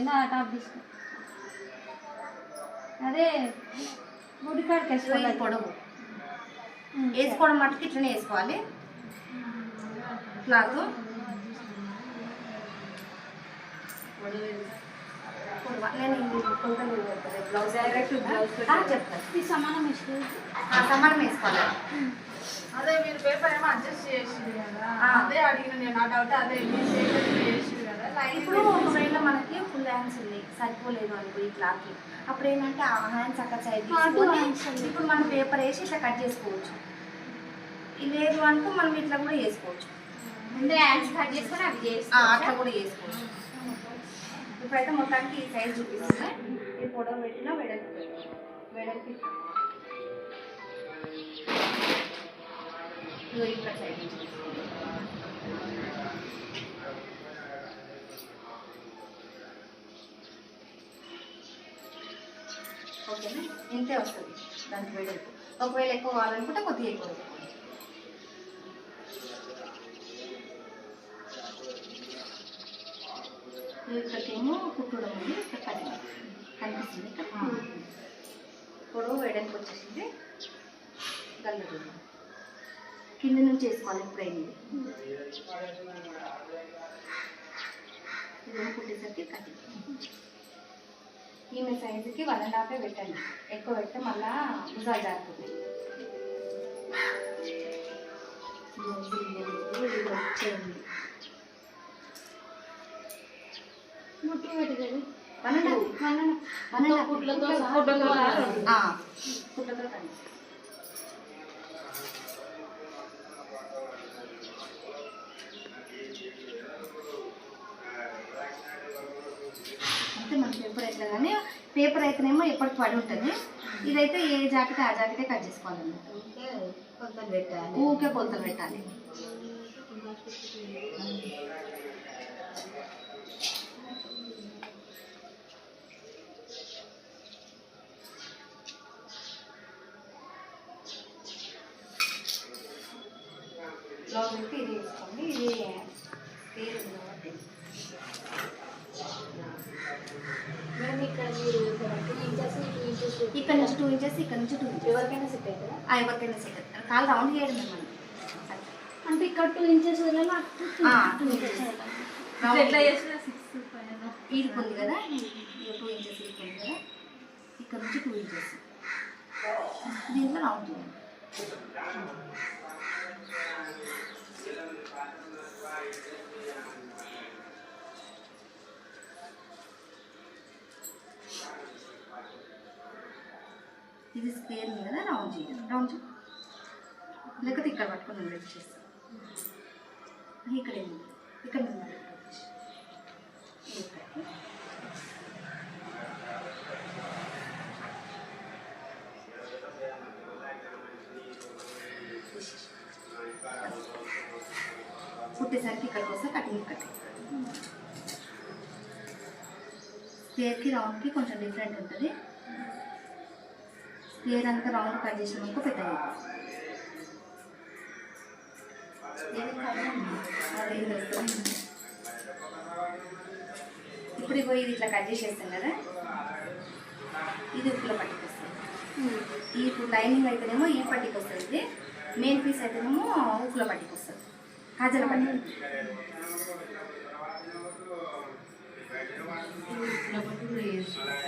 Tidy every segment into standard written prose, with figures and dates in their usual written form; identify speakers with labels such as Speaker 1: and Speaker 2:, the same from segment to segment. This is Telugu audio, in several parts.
Speaker 1: నా టాప్ తీసుకో. అదే గుడి కాడికి వేసుకోవాలి.
Speaker 2: పొడవు వేసుకోవడం మటుకు ఇట్లనే వేసుకోవాలి. క్లాత్ నేను బ్లౌజ్ చెప్తాను.
Speaker 1: సమానం వేసుకోవాలి.
Speaker 2: సమానం వేసుకోవాలి.
Speaker 3: అదే మీరు పేపర్ ఏమో అడ్జస్ట్ చేసింది కదా, అదే అడిగిన నేను. నా డౌట్ అదే చేసింది కదా.
Speaker 2: ఇప్పుడు ఒకవేళ మనకి ఫుల్ హ్యాండ్స్ ఉన్నాయి, సరిపోలేదు అనుకో ఈ క్లాత్, అప్పుడు ఏంటంటే ఆ హ్యాండ్స్ అక్కడ సైడ్ ఇప్పుడు మనం పేపర్ వేసి ఇట్లా కట్ చేసుకోవచ్చు. లేదు అనుకో మనం ఇట్లా కూడా వేసుకోవచ్చు.
Speaker 1: ముందే హ్యాండ్స్ కట్ చేసుకొని అవి
Speaker 2: అట్లా కూడా వేసుకోవచ్చు. ఇప్పుడైతే మొత్తానికి ఈ సైజ్ చూపిస్తుంది. ఈ పొడవు పెట్టినా వెడల్పు ఇక్కడ సైజ్ ఓకేనా, ఇంతే వస్తుంది దానికి వెడల్పు. ఒకవేళ ఎక్కువ కావాలనుకుంటే కొద్దిగా ఎక్కువ పెట్టుకోండి. ఇక్కడికేమో కుట్టడం ఉంది, ఇక్కడ కటింగ్ కనిపిస్తుంది. ఇక్కడ పొడవు వెడల్పు వచ్చేసింది. గల్ల కింద నుంచి వేసుకోవాలి. ఎప్పుడైంది ఇదేమో కుట్టేసరికి కటింగ్. ఈమె సైజుకి 1.5 పెట్టండి. ఎక్కువ పెడితే మళ్ళా భుజాలు జారుతుంది. వచ్చేయండి కుట్లతో అంటే మన పేపర్ ఎట్లా కానీ పేపర్ అయితేనేమో ఎప్పటికి పడి ఉంటుంది. ఇదైతే ఏ జాకెట్ ఆ జాకెటే కట్ చేసుకోవాలన్నమాట. కొలతలు పెట్టాలి, ఊకే కొలతలు పెట్టాలి. బ్లౌజ్ అయితే ఇది వేసుకోండి. ఇది పేరు కాబట్టి ఇక్కడ నుంచి 2 ఇంచెస్, ఇక్కడ నుంచి 2 ఇంచెస్.
Speaker 1: ఎవరికైనా సెట్ అవుతుందా?
Speaker 2: ఎవరికైనా సెట్ అవుతుంది. కాలు రౌండ్ చేయడం మనం.
Speaker 1: అంటే ఇక్కడ 2 ఇంచెస్
Speaker 2: ఎట్లా
Speaker 1: చేసినా 6
Speaker 2: ఈడుకుంది కదా, 2 ఇంచెస్ ఈడుకుంది కదా, ఇక్కడ నుంచి 2 ఇంచెస్ దీంట్లో రౌండ్ చేయాలి. ఇది స్క్వేర్ ఉంది కదా, రౌండ్ చేయాలి. రౌండ్ లేకపోతే ఇక్కడ పట్టుకొని రెడీ చేస్తాం. ఇక్కడ ఏమి ఇక్కడ కుట్టేసరికి ఇక్కడికి వస్తే కటింగ్ స్క్వేర్కి రౌండ్కి కొంచెం డిఫరెంట్ ఉంటుంది. స్క్వేర్ అంతా రౌండ్ కట్ చేసినాక పెట్టాలి. ఇప్పుడు పోయి ఇది ఇట్లా కట్ చేసేస్తాం కదా, ఇది ఉప్పులో పట్టికి వస్తుంది. ఈ లైనింగ్ అయితేనేమో ఈ పట్టికి వస్తుంది, ఇది మెయిన్ పీస్ అయితేనేమో ఉప్పులో పట్టికి వస్తుంది. కాజల పట్టి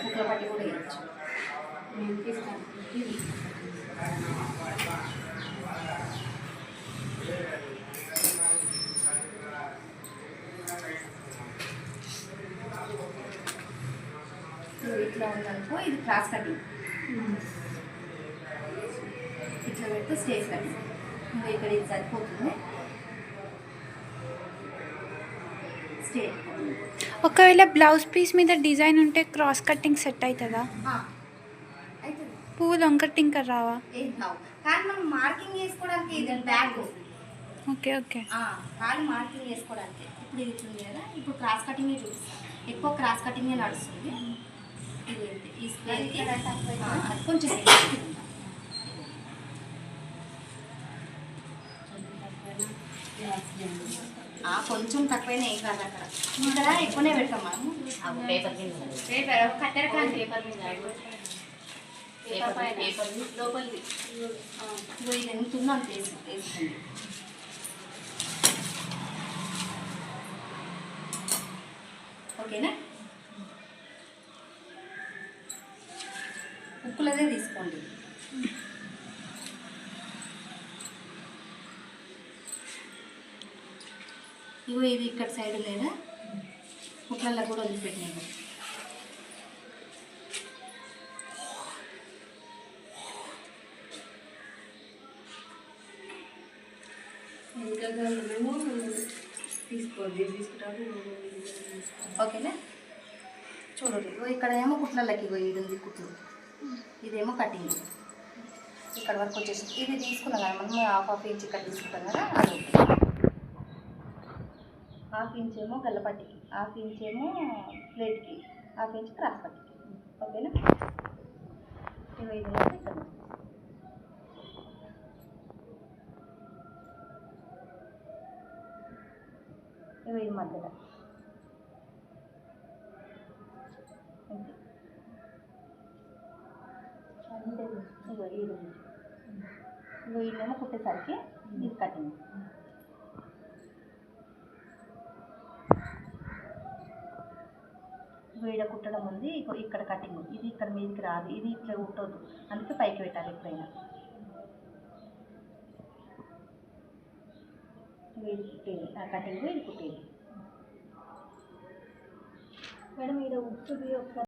Speaker 2: ఉప్పులో పట్టి కూడా వేయచ్చు. ఇది ఇట్లా ఉందనుకో, ఇది క్రాస్ కటింగ్. ఇట్లా పెడితే స్టేజ్ కటింగ్. ఇంకా ఇక్కడ ఇది సరిపోతుంది. స్టేజ్
Speaker 4: ఒకవేళ బ్లౌజ్ పీస్ మీద డిజైన్ ఉంటే క్రాస్ కటింగ్ సెట్ అవుతుందా?
Speaker 2: అవుతుంది.
Speaker 4: పువ్వులు వంకటింగ్ రావా?
Speaker 2: కానీ మనం మార్కింగ్ చేసుకోవడానికి ఇది బ్యాక్.
Speaker 4: ఓకే ఓకే,
Speaker 2: కానీ మార్కింగ్ చేసుకోవడానికి ఇప్పుడు ఇది ఇట్లుంది కదా, ఇప్పుడు క్రాస్ కటింగే చూపిస్తాను. ఎక్కువ క్రాస్ కటింగే నడుస్తుంది. ఇది ఈ స్క్వేర్కి కొంచెం కొంచెం తక్కువైనా ఏం కాదు అక్కడ ఇక్కడ ఎక్కువనే పెడతాం మనము
Speaker 1: పేపర్ కత్తెర పేపర్ మీద పేపర్ లోపలిది
Speaker 2: ఇగో ఇది ఎంత ఉందో అంత వేసుకోండి. ఓకేనా, ఉప్పులదే తీసుకోండి. ఇగో ఇది ఇక్కడ సైడ్ లేదా ఉప్పులలో కూడా వదిలిపెట్టినాను. ఓకేనా, చూడండి ఇక్కడ ఏమో కుట్లకి ఇది ఉంది కుట్లు, ఇదేమో కటింగ్ ఇక్కడ వరకు వచ్చేసి ఇది తీసుకున్నాం కదా మనం హాఫ్ ఇంచ్ ఇక్కడ తీసుకుంటాం కదా అది హాఫ్ ఇంచ్ ఏమో గల్లపట్టికి, హాఫ్ ఇంచ్ ఏమో ప్లేట్కి, హాఫ్ ఇంచ్ క్రాస్ పట్టికి. ఓకేనా, ఇది ఇక్కడ ఇది మధ్యలో ఇగో ఇదేమో కుట్టేసరికి ఇది కటింగ్. వీడ కుట్టడం ఉంది, ఇక్కడ కటింగ్, ఇది ఇక్కడ మీదకి రాదు, ఇది ఇట్లా కుట్టొద్దు, అందుకే పైకి పెట్టాలి ఎప్పుడైనా. ఇది కుట్టేది కటింగ్, ఇది కుట్టేది. మేడం ఇక్కడ ఉప్పుది ఒకసారి